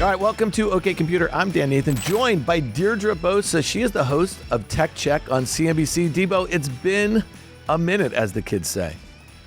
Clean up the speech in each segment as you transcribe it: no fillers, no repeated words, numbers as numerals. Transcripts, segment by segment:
All right, welcome to OK Computer. I'm Dan Nathan, joined by Deirdre Bosa. She is the host of Tech Check on CNBC. Debo, it's been a minute, as the kids say.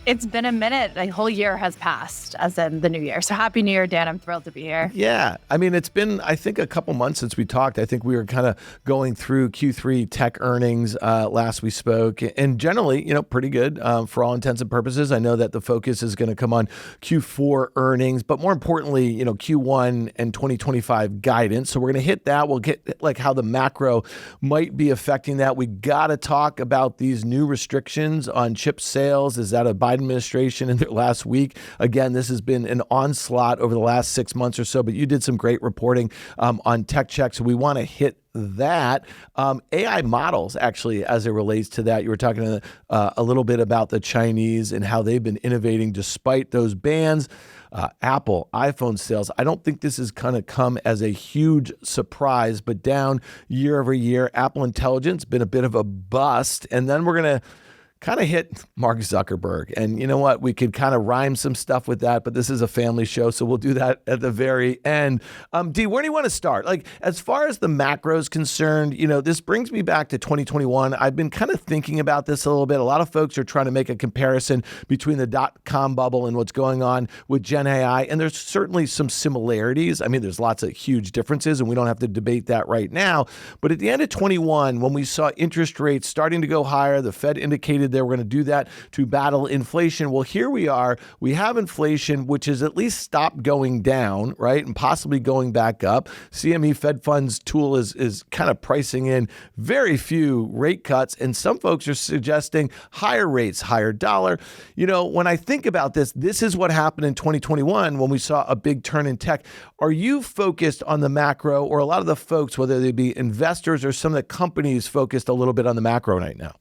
It's been a minute. A whole year has passed, as in the new year. So happy New Year, Dan. I'm thrilled to be here. Yeah. I mean, it's been, I think, a couple months since we talked. I think we were kind of going through Q3 tech earnings last we spoke. And generally, pretty good for all intents and purposes. I know that the focus is going to come on Q4 earnings, but more importantly, Q1 and 2025 guidance. So we're going to hit that. We'll get like how the macro might be affecting that. We got to talk about these new restrictions on chip sales. Is that a Biden administration in their last week? Again, this has been an onslaught over the last 6 months or so, but you did some great reporting on Tech Check, so we want to hit that. AI models, actually, as it relates to that. You were talking a little bit about the Chinese and how they've been innovating despite those bans. Apple iPhone sales, I don't think this is going to come as a huge surprise, but down year over year. Apple Intelligence been a bit of a bust. And then we're going to kind of hit Mark Zuckerberg. And you know what? We could kind of rhyme some stuff with that, but this is a family show, so we'll do that at the very end. Dee, where do you want to start? Like, as far as the macro is concerned, this brings me back to 2021. I've been kind of thinking about this a little bit. A lot of folks are trying to make a comparison between the dot-com bubble and what's going on with Gen AI, and there's certainly some similarities. I mean, there's lots of huge differences, and we don't have to debate that right now. But at the end of 21, when we saw interest rates starting to go higher, the Fed indicated they were going to do that to battle inflation. Well, here we are. We have inflation, which has at least stopped going down, right, and possibly going back up. CME Fed Funds tool is kind of pricing in very few rate cuts, and some folks are suggesting higher rates, higher dollar. When I think about this is what happened in 2021 when we saw a big turn in tech. Are you focused on the macro, or a lot of the folks, whether they be investors or some of the companies, focused a little bit on the macro right now?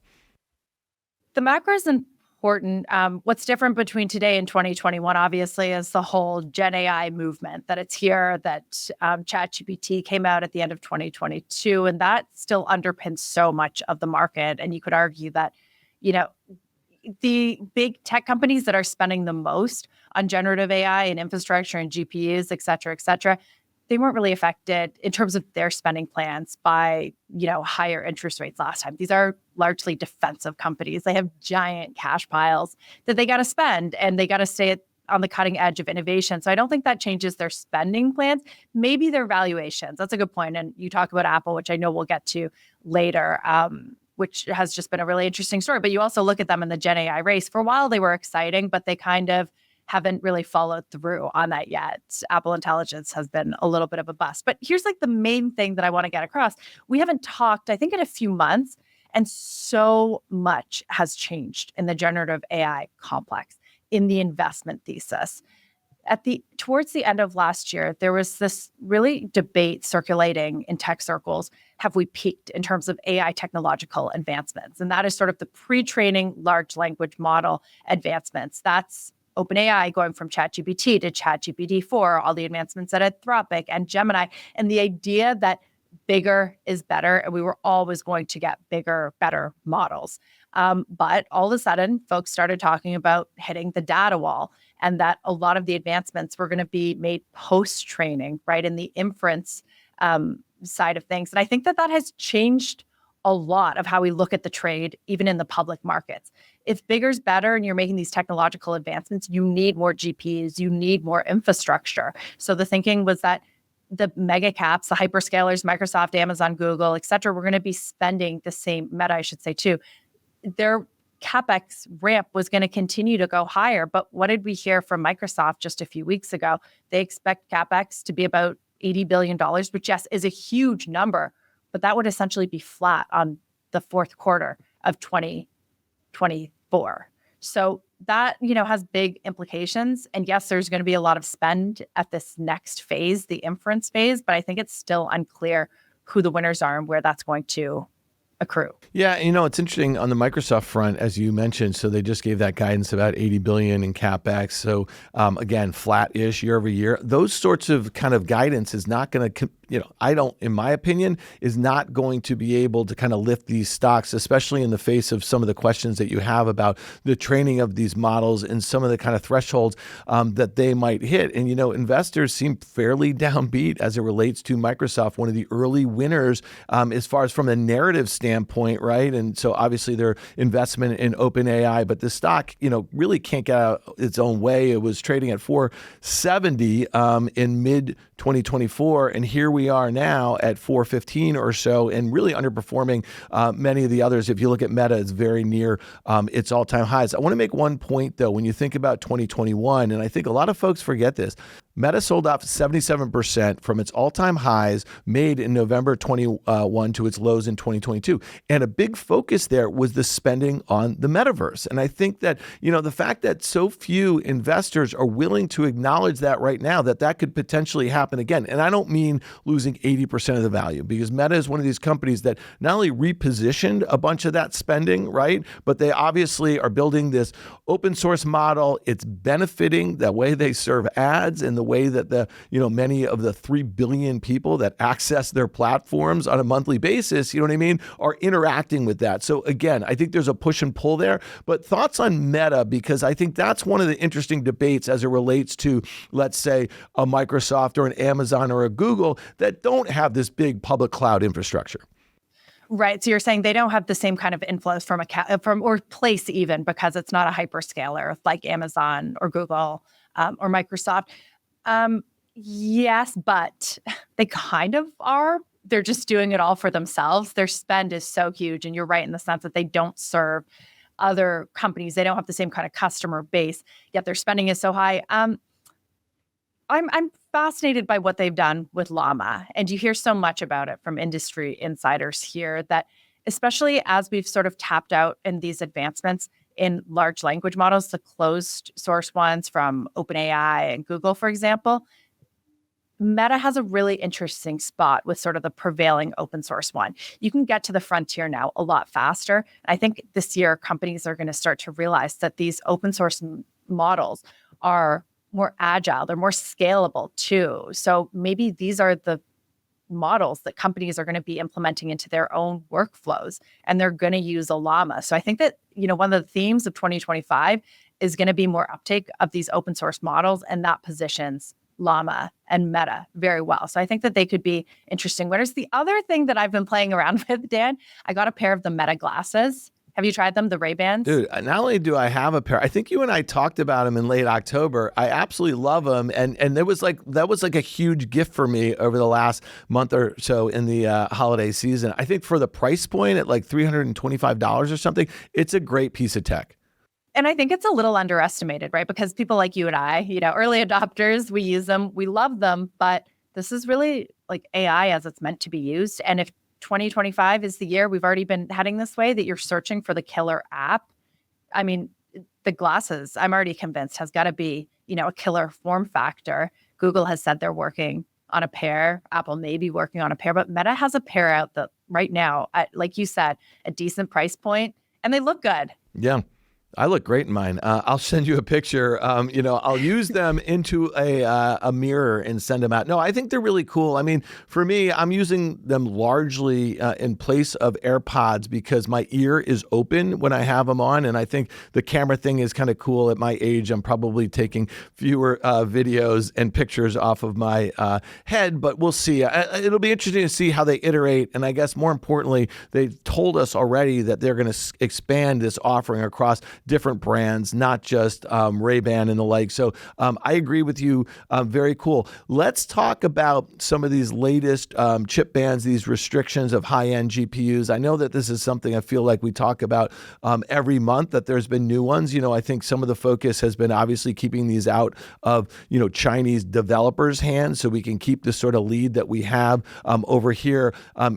The macro is important. What's different between today and 2021, obviously, is the whole Gen AI movement, that it's here, that ChatGPT came out at the end of 2022, and that still underpins so much of the market. And you could argue that, the big tech companies that are spending the most on generative AI and infrastructure and GPUs, et cetera, they weren't really affected in terms of their spending plans by, higher interest rates last time. These are largely defensive companies. They have giant cash piles that they got to spend, and they got to stay on the cutting edge of innovation. So I don't think that changes their spending plans, maybe their valuations. That's a good point. And you talk about Apple, which I know we'll get to later, which has just been a really interesting story. But you also look at them in the Gen AI race. For a while, they were exciting, but they kind of haven't really followed through on that yet. Apple Intelligence has been a little bit of a bust. But here's the main thing that I want to get across. We haven't talked, I think, in a few months, and so much has changed in the generative AI complex, in the investment thesis. Towards the end of last year, there was this really debate circulating in tech circles. Have we peaked in terms of AI technological advancements? And that is sort of the pre-training large language model advancements. That's OpenAI going from ChatGPT to ChatGPT-4, all the advancements at Anthropic and Gemini, and the idea that bigger is better, and we were always going to get bigger, better models. But all of a sudden, folks started talking about hitting the data wall, and that a lot of the advancements were going to be made post-training, right, in the inference side of things. And I think that has changed a lot of how we look at the trade, even in the public markets. If bigger's better and you're making these technological advancements, you need more GPUs, you need more infrastructure. So the thinking was that the mega caps, the hyperscalers, Microsoft, Amazon, Google, et cetera, we're going to be spending the same, Meta, I should say too, their CapEx ramp was going to continue to go higher. But what did we hear from Microsoft just a few weeks ago? They expect CapEx to be about $80 billion, which, yes, is a huge number, but that would essentially be flat on the fourth quarter of 2024. So that, has big implications. And yes, there's going to be a lot of spend at this next phase, the inference phase, but I think it's still unclear who the winners are and where that's going to accrue. Yeah, it's interesting on the Microsoft front, as you mentioned. So they just gave that guidance about $80 billion in CapEx. So again, flat-ish year over year. Those sorts of kind of guidance is not going to I don't, in my opinion, is not going to be able to kind of lift these stocks, especially in the face of some of the questions that you have about the training of these models and some of the kind of thresholds that they might hit. And, investors seem fairly downbeat as it relates to Microsoft, one of the early winners as far as from a narrative standpoint, right? And so obviously their investment in OpenAI, but the stock, really can't get out its own way. It was trading at 470 in mid 2024, and here we are now at 415 or so, and really underperforming many of the others. If you look at Meta, it's very near its all-time highs. I want to make one point, though, when you think about 2021, and I think a lot of folks forget this. Meta sold off 77% from its all-time highs made in November 21 to its lows in 2022. And a big focus there was the spending on the metaverse. And I think that, the fact that so few investors are willing to acknowledge that right now, that could potentially happen again. And I don't mean losing 80% of the value, because Meta is one of these companies that not only repositioned a bunch of that spending, right, but they obviously are building this open source model. It's benefiting the way they serve ads and the way that many of the 3 billion people that access their platforms on a monthly basis, are interacting with that. So again, I think there's a push and pull there, but thoughts on Meta, because I think that's one of the interesting debates as it relates to, let's say, a Microsoft or an Amazon or a Google that don't have this big public cloud infrastructure. Right. So you're saying they don't have the same kind of inflows from or place, even because it's not a hyperscaler like Amazon or Google or Microsoft. Yes, but they kind of are. They're just doing it all for themselves. Their spend is so huge. And you're right in the sense that they don't serve other companies. They don't have the same kind of customer base, yet their spending is so high. I'm fascinated by what they've done with Llama. And you hear so much about it from industry insiders here that, especially as we've sort of tapped out in these advancements in large language models, the closed source ones from OpenAI and Google, for example, Meta has a really interesting spot with sort of the prevailing open source one. You can get to the frontier now a lot faster. I think this year companies are going to start to realize that these open source models are more agile, they're more scalable too. So maybe these are the models that companies are going to be implementing into their own workflows, and they're going to use a Llama. So I think that, one of the themes of 2025 is going to be more uptake of these open source models, and that positions Llama and Meta very well. So I think that they could be interesting winners. The other thing that I've been playing around with, Dan, I got a pair of the Meta glasses. Have you tried them, the Ray-Bans? Dude, not only do I have a pair, I think you and I talked about them in late October. I absolutely love them. And that was like a huge gift for me over the last month or so in the holiday season. I think for the price point at like $325 or something, it's a great piece of tech. And I think it's a little underestimated, right? Because people like you and I, early adopters, we use them, we love them, but this is really like AI as it's meant to be used. And if 2025 is the year we've already been heading this way, that you're searching for the killer app, I mean, the glasses, I'm already convinced, has got to be, a killer form factor. Google has said they're working on a pair. Apple may be working on a pair, but Meta has a pair out that right now, at, like you said, a decent price point, and they look good. Yeah. I look great in mine. I'll send you a picture. I'll use them into a mirror and send them out. No, I think they're really cool. I mean, for me, I'm using them largely in place of AirPods because my ear is open when I have them on. And I think the camera thing is kind of cool. At my age, I'm probably taking fewer videos and pictures off of my head, but we'll see. It'll be interesting to see how they iterate. And I guess more importantly, they told us already that they're going to expand this offering across different brands, not just Ray-Ban and the like. So I agree with you. Very cool. Let's talk about some of these latest chip bans, these restrictions of high-end GPUs. I know that this is something I feel like we talk about every month, that there's been new ones. I think some of the focus has been obviously keeping these out of, Chinese developers' hands so we can keep the sort of lead that we have over here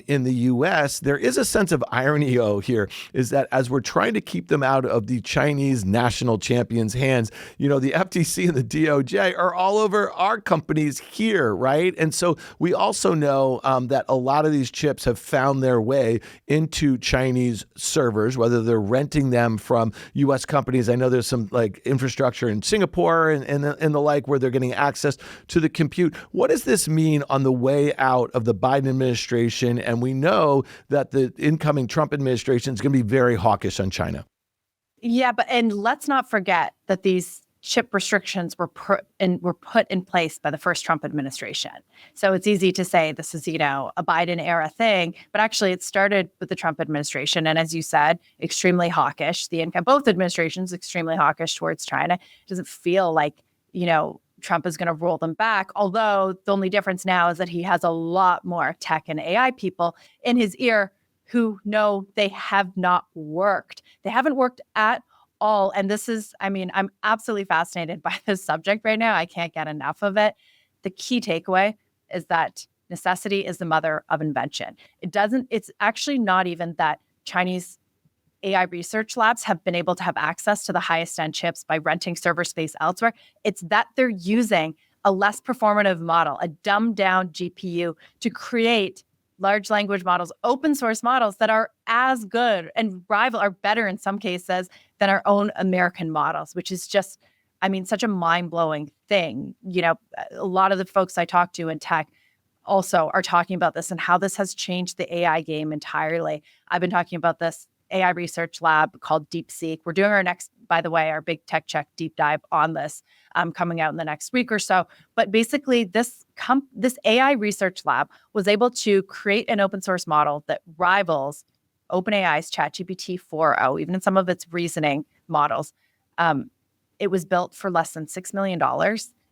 in the US. There is a sense of irony here, is that as we're trying to keep them out of the Chinese national champions' hands. You know, the FTC and the DOJ are all over our companies here, right? And so we also know that a lot of these chips have found their way into Chinese servers, whether they're renting them from U.S. companies. I know there's some like infrastructure in Singapore and the like where they're getting access to the compute. What does this mean on the way out of the Biden administration? And we know that the incoming Trump administration is going to be very hawkish on China. Yeah, and let's not forget that these chip restrictions were put in place by the first Trump administration. So it's easy to say this is, a Biden era thing, but actually it started with the Trump administration. And as you said, extremely hawkish. Both administrations extremely hawkish towards China. It doesn't feel like, Trump is going to roll them back. Although the only difference now is that he has a lot more tech and AI people in his ear who know they have not worked. They haven't worked at all. And this is, I'm absolutely fascinated by this subject right now. I can't get enough of it. The key takeaway is that necessity is the mother of invention. It's actually not even that Chinese AI research labs have been able to have access to the highest end chips by renting server space elsewhere. It's that they're using a less performative model, a dumbed down GPU to create large language models, open source models that are as good and are better in some cases than our own American models, which is just, such a mind-blowing thing. A lot of the folks I talk to in tech also are talking about this and how this has changed the AI game entirely. I've been talking about this AI research lab called DeepSeek. We're doing our big tech check deep dive on this coming out in the next week or so. But basically, this AI research lab was able to create an open source model that rivals OpenAI's ChatGPT 4.0, even in some of its reasoning models. It was built for less than $6 million.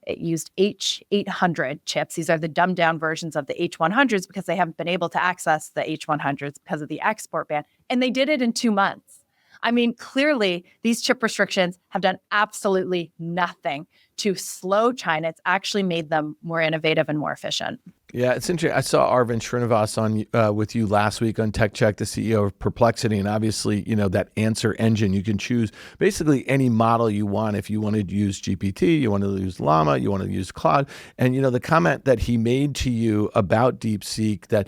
It used H800 chips. These are the dumbed down versions of the H100s because they haven't been able to access the H100s because of the export ban. And they did it in 2 months. Clearly, these chip restrictions have done absolutely nothing to slow China. It's actually made them more innovative and more efficient. Yeah, it's interesting. I saw Arvind Srinivas on with you last week on Tech Check, the CEO of Perplexity, and obviously, that answer engine, you can choose basically any model you want. If you want to use GPT, you want to use Llama, you want to use Claude, and the comment that he made to you about DeepSeek that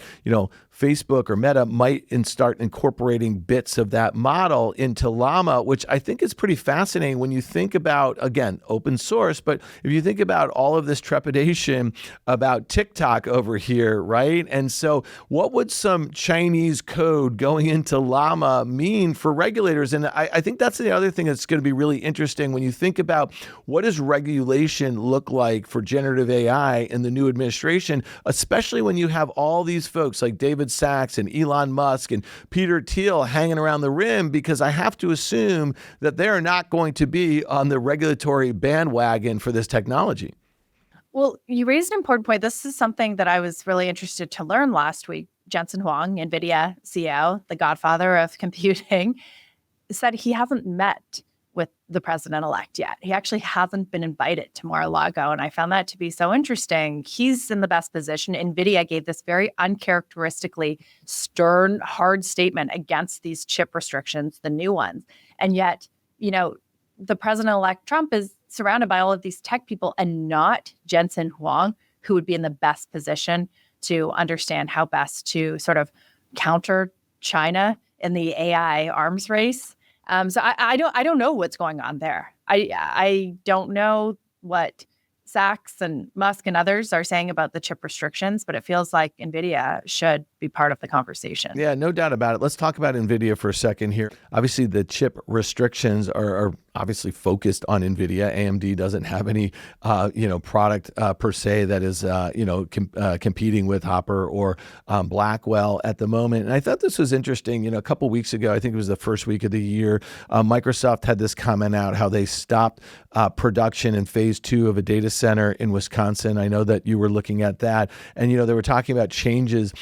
Facebook or Meta might start incorporating bits of that model into Llama, which I think is pretty fascinating when you think about, again, open source, but if you think about all of this trepidation about TikTok over here, right? And so what would some Chinese code going into Llama mean for regulators? And I think that's the other thing that's going to be really interesting when you think about what does regulation look like for generative AI in the new administration, especially when you have all these folks like David Sachs and Elon Musk and Peter Thiel hanging around the rim, because I have to assume that they're not going to be on the regulatory bandwagon for this technology. Well, you raised an important point. This is something that I was really interested to learn last week. Jensen Huang, NVIDIA CEO, the godfather of computing, said he hasn't met with the president-elect yet. He actually hasn't been invited to Mar-a-Lago, and I found that to be so interesting. He's in the best position. NVIDIA gave this very uncharacteristically stern, hard statement against these chip restrictions, the new ones. And yet, the president-elect Trump is surrounded by all of these tech people and not Jensen Huang, who would be in the best position to understand how best to sort of counter China in the AI arms race. So I don't know what's going on there. I don't know what Sachs and Musk and others are saying about the chip restrictions, but it feels like NVIDIA should be part of the conversation. Yeah, no doubt about it. Let's talk about NVIDIA for a second here. Obviously, the chip restrictions are obviously focused on NVIDIA. AMD doesn't have any, product per se that is, competing with Hopper or Blackwell at the moment. And I thought this was interesting. A couple weeks ago, I think it was the first week of the year, Microsoft had this comment out how they stopped production in phase 2 of a data center center in Wisconsin. I know that you were looking at that. And, they were talking about changes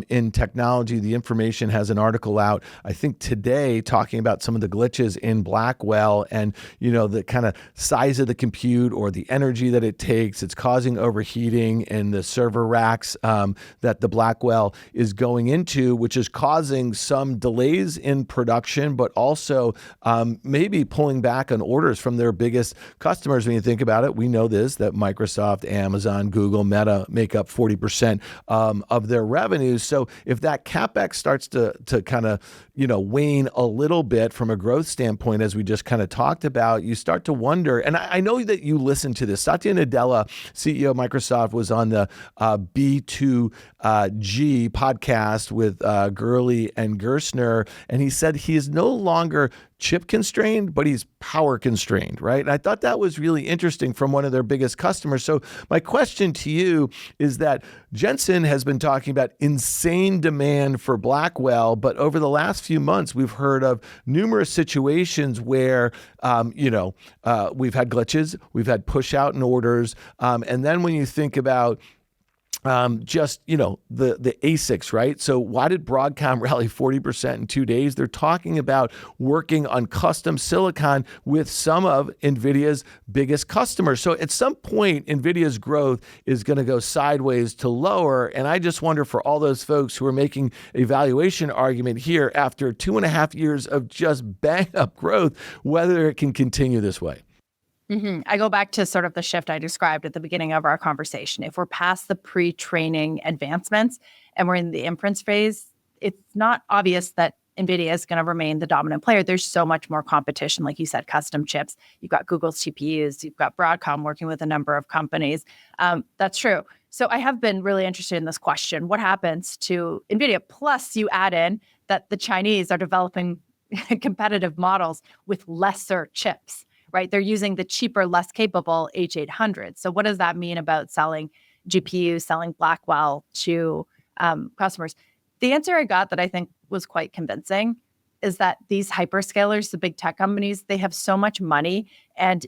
in technology. The Information has an article out, I think today, talking about some of the glitches in Blackwell and, the kind of size of the compute or the energy that it takes. It's causing overheating in the server racks that the Blackwell is going into, which is causing some delays in production, but also maybe pulling back on orders from their biggest customers. When you think about it, we know this, that Microsoft, Amazon, Google, Meta make up 40% of their revenues. So if that CapEx starts to kind of, wane a little bit from a growth standpoint, as we just kind of talked about, you start to wonder, and I know that you listen to this. Satya Nadella, CEO of Microsoft, was on the B2G podcast with Gurley and Gerstner, and he said he is no longer chip constrained, but he's power constrained, right? And I thought that was really interesting from one of their biggest customers. So my question to you is that Jensen has been talking about insane demand for Blackwell, but over the last few months, we've heard of numerous situations where, we've had glitches, we've had push out in orders. And then when you think about the ASICs, right? So why did Broadcom rally 40% in 2 days? They're talking about working on custom silicon with some of NVIDIA's biggest customers. So at some point, NVIDIA's growth is going to go sideways to lower. And I just wonder, for all those folks who are making a valuation argument here after 2.5 years of just bang up growth, whether it can continue this way. I go back to sort of the shift I described at the beginning of our conversation. If we're past the pre-training advancements and we're in the inference phase, it's not obvious that NVIDIA is going to remain the dominant player. There's so much more competition, like you said, custom chips. You've got Google's GPUs. You've got Broadcom working with a number of companies. That's true. So I have been really interested in this question. What happens to NVIDIA? Plus, you add in that the Chinese are developing competitive models with lesser chips. Right? They're using the cheaper, less capable H800. So what does that mean about selling GPUs, selling Blackwell to customers? The answer I got that I think was quite convincing is that these hyperscalers, the big tech companies, they have so much money, and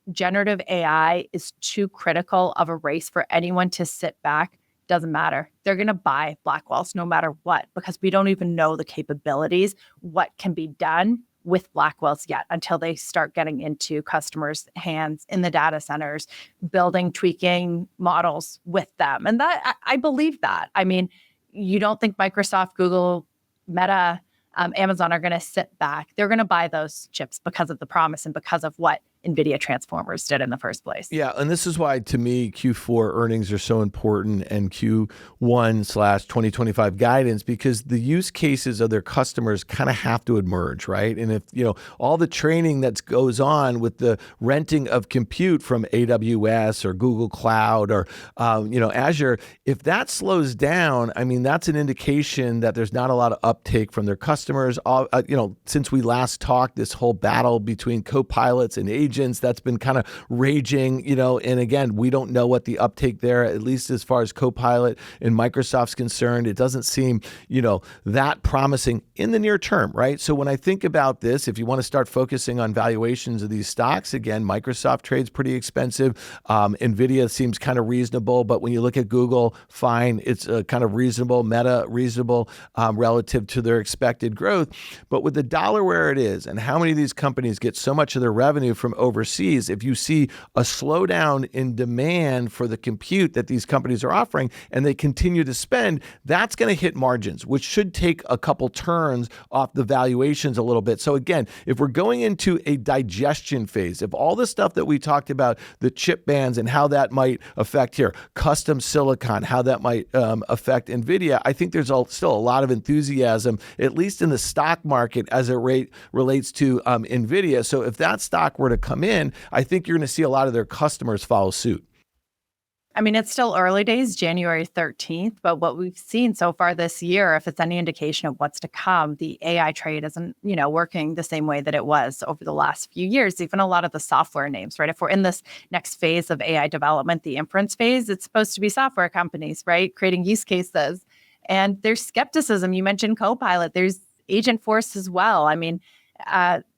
generative AI is too critical of a race for anyone to sit back. Doesn't matter. They're going to buy Blackwells no matter what, because we don't even know the capabilities, what can be done with Blackwells yet, until they start getting into customers' hands in the data centers, building, tweaking models with them. And that, I believe that. I mean, you don't think Microsoft, Google, Meta, Amazon are going to sit back. They're going to buy those chips because of the promise and because of what NVIDIA Transformers did in the first place. Yeah, and this is why, to me, Q4 earnings are so important and Q1/2025 guidance, because the use cases of their customers kind of have to emerge, right? And if, all the training that goes on with the renting of compute from AWS or Google Cloud or, Azure, if that slows down, I mean, that's an indication that there's not a lot of uptake from their customers. Since we last talked, this whole battle between co-pilots and agents, that's been kind of raging, and again, we don't know what the uptake there, at least as far as Copilot and Microsoft's concerned. It doesn't seem, that promising in the near term, right? So when I think about this, if you want to start focusing on valuations of these stocks, again, Microsoft trades pretty expensive. NVIDIA seems kind of reasonable, but when you look at Google, fine, it's kind of reasonable. Meta, reasonable relative to their expected growth. But with the dollar where it is and how many of these companies get so much of their revenue from overseas, if you see a slowdown in demand for the compute that these companies are offering and they continue to spend, that's going to hit margins, which should take a couple turns off the valuations a little bit. So again, if we're going into a digestion phase, if all the stuff that we talked about, the chip bans and how that might affect here, custom silicon, how that might affect NVIDIA, I think there's still a lot of enthusiasm, at least in the stock market, as it relates to NVIDIA. So if that stock were to come in, I think you're going to see a lot of their customers follow suit. I mean, it's still early days, January 13th, but what we've seen so far this year, if it's any indication of what's to come, the AI trade isn't, working the same way that it was over the last few years. Even a lot of the software names, right? If we're in this next phase of AI development, the inference phase, it's supposed to be software companies, right? Creating use cases. And there's skepticism. You mentioned Copilot. There's Agent Force as well. I mean,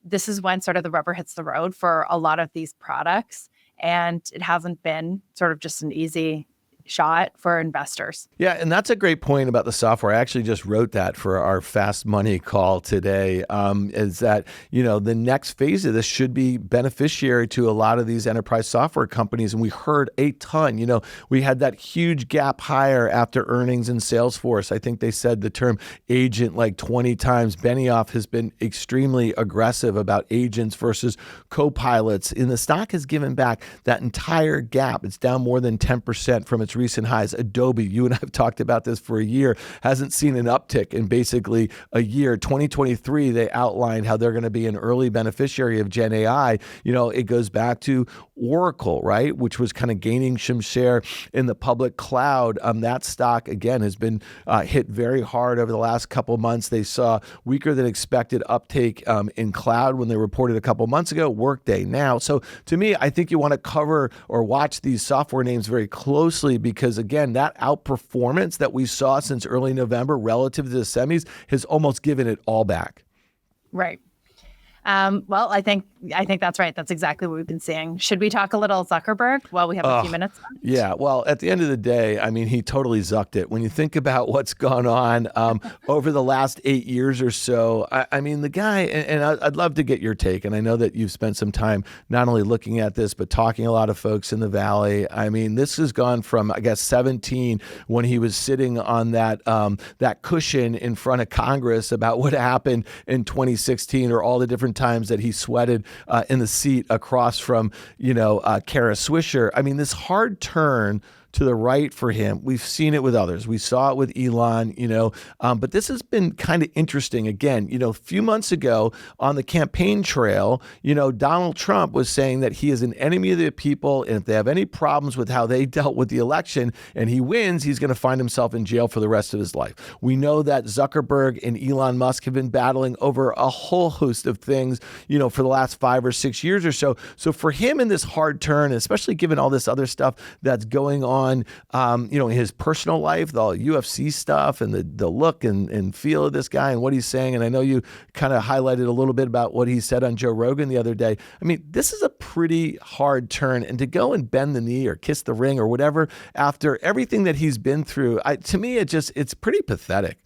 this is when sort of the rubber hits the road for a lot of these products. And it hasn't been sort of just an easy shot for investors. Yeah, and that's a great point about the software. I actually just wrote that for our Fast Money call today, is that, the next phase of this should be beneficiary to a lot of these enterprise software companies. And we heard a ton. We had that huge gap higher after earnings in Salesforce. I think they said the term agent like 20 times. Benioff has been extremely aggressive about agents versus co-pilots. And the stock has given back that entire gap. It's down more than 10% from its recent highs. Adobe, you and I have talked about this for a year, hasn't seen an uptick in basically a year. 2023, they outlined how they're going to be an early beneficiary of Gen AI. It goes back to Oracle, right, which was kind of gaining some share in the public cloud. That stock, again, has been hit very hard over the last couple of months. They saw weaker than expected uptake in cloud when they reported a couple months ago, Workday now. So to me, I think you want to cover or watch these software names very closely because, again, that outperformance that we saw since early November relative to the semis has almost given it all back. Right. Well, I think that's right. That's exactly what we've been seeing. Should we talk a little Zuckerberg while we have a few minutes left? Yeah. Well, at the end of the day, he totally zucked it. When you think about what's gone on over the last 8 years or so, the guy, and I'd love to get your take. And I know that you've spent some time not only looking at this, but talking to a lot of folks in the Valley. This has gone from, 17 when he was sitting on that cushion in front of Congress about what happened in 2016 or all the different times that he sweated in the seat across from, Kara Swisher. This hard turn to the right for him. We've seen it with others. We saw it with Elon, but this has been kind of interesting. Again, a few months ago on the campaign trail, Donald Trump was saying that he is an enemy of the people. And if they have any problems with how they dealt with the election and he wins, he's going to find himself in jail for the rest of his life. We know that Zuckerberg and Elon Musk have been battling over a whole host of things, for the last 5 or 6 years or so. So for him in this hard turn, especially given all this other stuff that's going on, his personal life, the UFC stuff and the look and feel of this guy and what he's saying. And I know you kind of highlighted a little bit about what he said on Joe Rogan the other day. This is a pretty hard turn. And to go and bend the knee or kiss the ring or whatever after everything that he's been through, to me, it's pretty pathetic.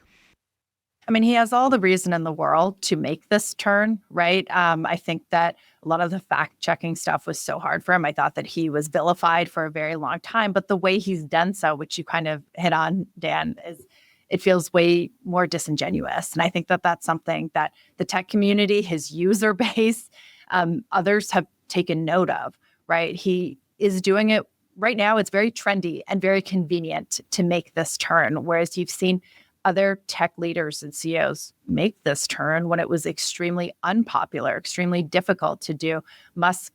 He has all the reason in the world to make this turn, right? I think that a lot of the fact-checking stuff was so hard for him. I thought that he was vilified for a very long time, but the way he's done so, which you kind of hit on, Dan, it feels way more disingenuous. And I think that that's something that the tech community, his user base, others have taken note of, right? He is doing it right now. It's very trendy and very convenient to make this turn, whereas you've seen other tech leaders and CEOs make this turn when it was extremely unpopular, extremely difficult to do. Musk,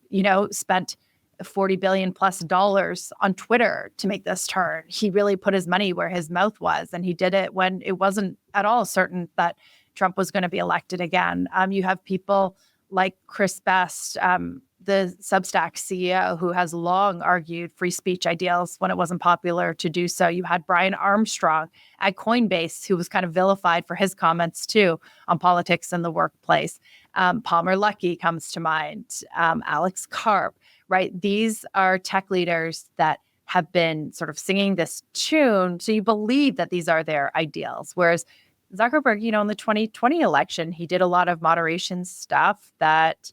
spent $40 billion plus on Twitter to make this turn. He really put his money where his mouth was, and he did it when it wasn't at all certain that Trump was going to be elected again. You have people like Chris Best, the Substack CEO, who has long argued free speech ideals when it wasn't popular to do so. You had Brian Armstrong at Coinbase, who was kind of vilified for his comments too on politics in the workplace. Palmer Luckey comes to mind, Alex Karp, right? These are tech leaders that have been sort of singing this tune. So you believe that these are their ideals. Whereas Zuckerberg, in the 2020 election, he did a lot of moderation stuff that,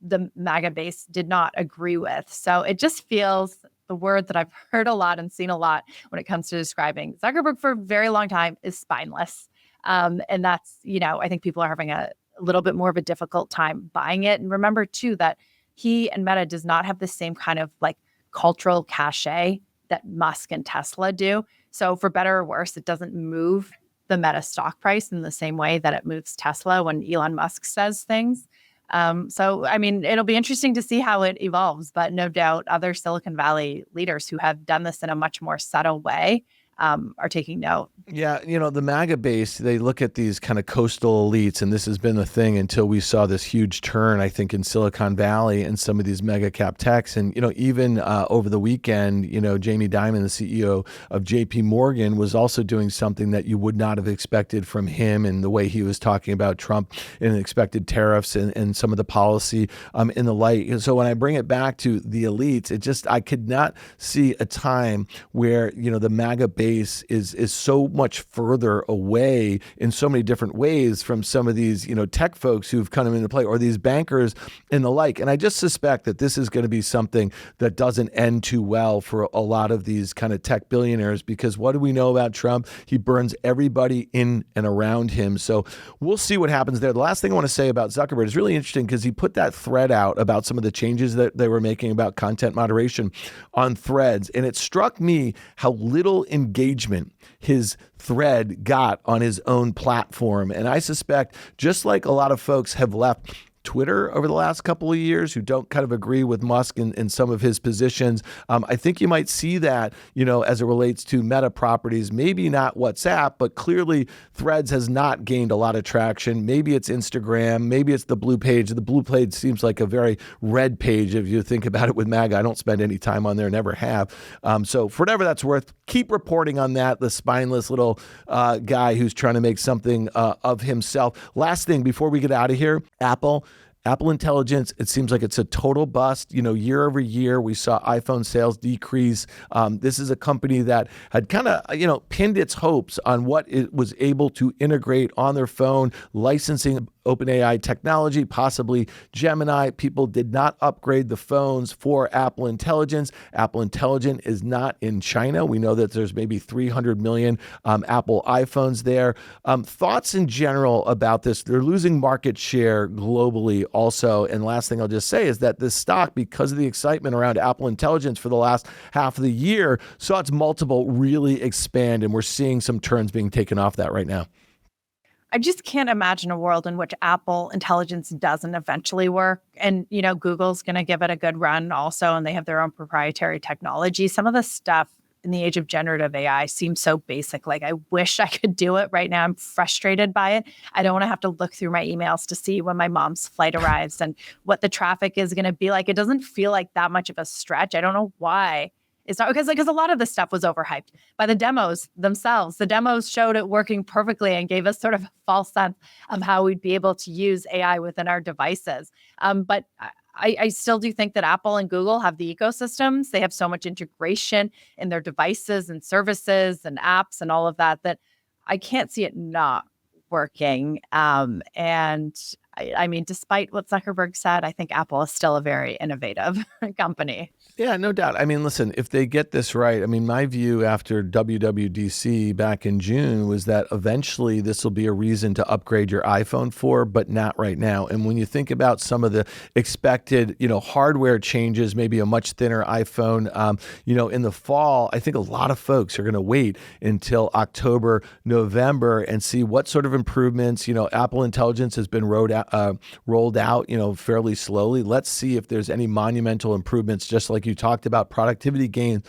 the MAGA base did not agree with. So it just feels, the word that I've heard a lot and seen a lot when it comes to describing Zuckerberg for a very long time is spineless. And that's, I think people are having a little bit more of a difficult time buying it. And remember too, that he and Meta does not have the same kind of like cultural cachet that Musk and Tesla do. So for better or worse, it doesn't move the Meta stock price in the same way that it moves Tesla when Elon Musk says things. It'll be interesting to see how it evolves, but no doubt other Silicon Valley leaders who have done this in a much more subtle way are taking note. Yeah, the MAGA base, they look at these kind of coastal elites, and this has been the thing until we saw this huge turn, I think, in Silicon Valley and some of these mega cap techs. And, even over the weekend, Jamie Dimon, the CEO of JP Morgan, was also doing something that you would not have expected from him, and the way he was talking about Trump and expected tariffs and some of the policy in the light. And so when I bring it back to the elites, I could not see a time where, the MAGA base is so much further away in so many different ways from some of these, tech folks who've come into play, or these bankers and the like. And I just suspect that this is going to be something that doesn't end too well for a lot of these kind of tech billionaires, because what do we know about Trump? He burns everybody in and around him. So we'll see what happens there. The last thing I want to say about Zuckerberg is really interesting, because he put that thread out about some of the changes that they were making about content moderation on Threads. And it struck me how little engagement his thread got on his own platform. And I suspect, just like a lot of folks have left Twitter over the last couple of years who don't kind of agree with Musk in some of his positions, I think you might see that, as it relates to Meta properties, maybe not WhatsApp, but clearly Threads has not gained a lot of traction. Maybe it's Instagram, maybe it's the blue page. The blue page seems like a very red page if you think about it with MAGA. I don't spend any time on there, never have. So for whatever that's worth, keep reporting on that, the spineless little guy who's trying to make something of himself. Last thing before we get out of here, Apple Intelligence, it seems like it's a total bust. Year over year, we saw iPhone sales decrease. This is a company that had kind of, pinned its hopes on what it was able to integrate on their phone, licensing OpenAI technology, possibly Gemini. People did not upgrade the phones for Apple Intelligence. Apple Intelligence is not in China. We know that there's maybe 300 million Apple iPhones there. Thoughts in general about this? They're losing market share globally also. And last thing I'll just say is that this stock, because of the excitement around Apple Intelligence for the last half of the year, saw its multiple really expand. And we're seeing some turns being taken off that right now. I just can't imagine a world in which Apple Intelligence doesn't eventually work. And, Google's going to give it a good run also, and they have their own proprietary technology. Some of the stuff in the age of generative AI seems so basic. Like, I wish I could do it right now. I'm frustrated by it. I don't want to have to look through my emails to see when my mom's flight arrives and what the traffic is going to be like. It doesn't feel like that much of a stretch. I don't know why. It's not because a lot of the stuff was overhyped by the demos themselves. The demos showed it working perfectly and gave us sort of a false sense of how we'd be able to use AI within our devices. But I still do think that Apple and Google have the ecosystems. They have so much integration in their devices and services and apps and all of that I can't see it not working. And I mean, despite what Zuckerberg said, I think Apple is still a very innovative company. Yeah, no doubt. I mean, listen, if they get this right, I mean, my view after WWDC back in June was that eventually this will be a reason to upgrade your iPhone for, but not right now. And when you think about some of the expected, hardware changes, maybe a much thinner iPhone, in the fall, I think a lot of folks are going to wait until October, November and see what sort of improvements, Apple Intelligence has been rolled out, fairly slowly. Let's see if there's any monumental improvements, just like you talked about, productivity gains,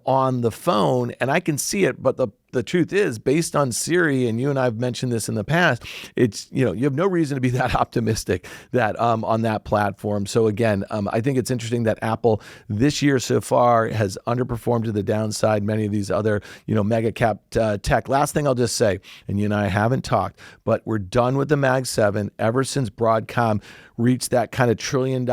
on the phone. And I can see it, but the truth is, based on Siri, and you and I have mentioned this in the past, it's, you have no reason to be that optimistic that on that platform. So again, I think it's interesting that Apple this year so far has underperformed to the downside. Many of these other, mega cap tech. Last thing I'll just say, and you and I haven't talked, but we're done with the Mag 7 ever since Broadcom reached that kind of $1 trillion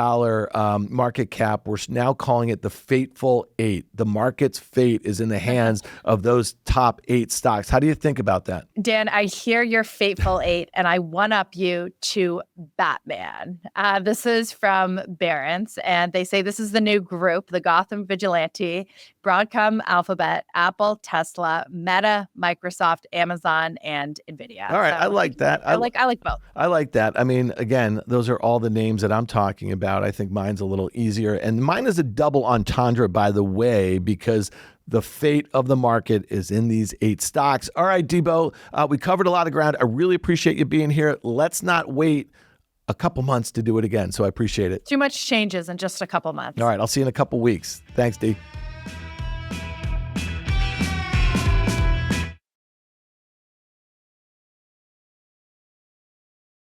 market cap. We're now calling it the Fateful 8. The market's fate is in the hands of those top 8 stocks. How do you think about that? Dan, I hear your Fateful 8, and I one-up you to Batman. This is from Barron's, and they say this is the new group, the Gotham Vigilante, Broadcom, Alphabet, Apple, Tesla, Meta, Microsoft, Amazon, and NVIDIA. All right, so I like that. I like both. I like that. I mean, again, those are all the names that I'm talking about. I think mine's a little easier. And mine is a double entendre, by the way, because the fate of the market is in these 8 stocks. All right, Debo, we covered a lot of ground. I really appreciate you being here. Let's not wait a couple months to do it again. So I appreciate it. Too much changes in just a couple months. All right, I'll see you in a couple weeks. Thanks, D.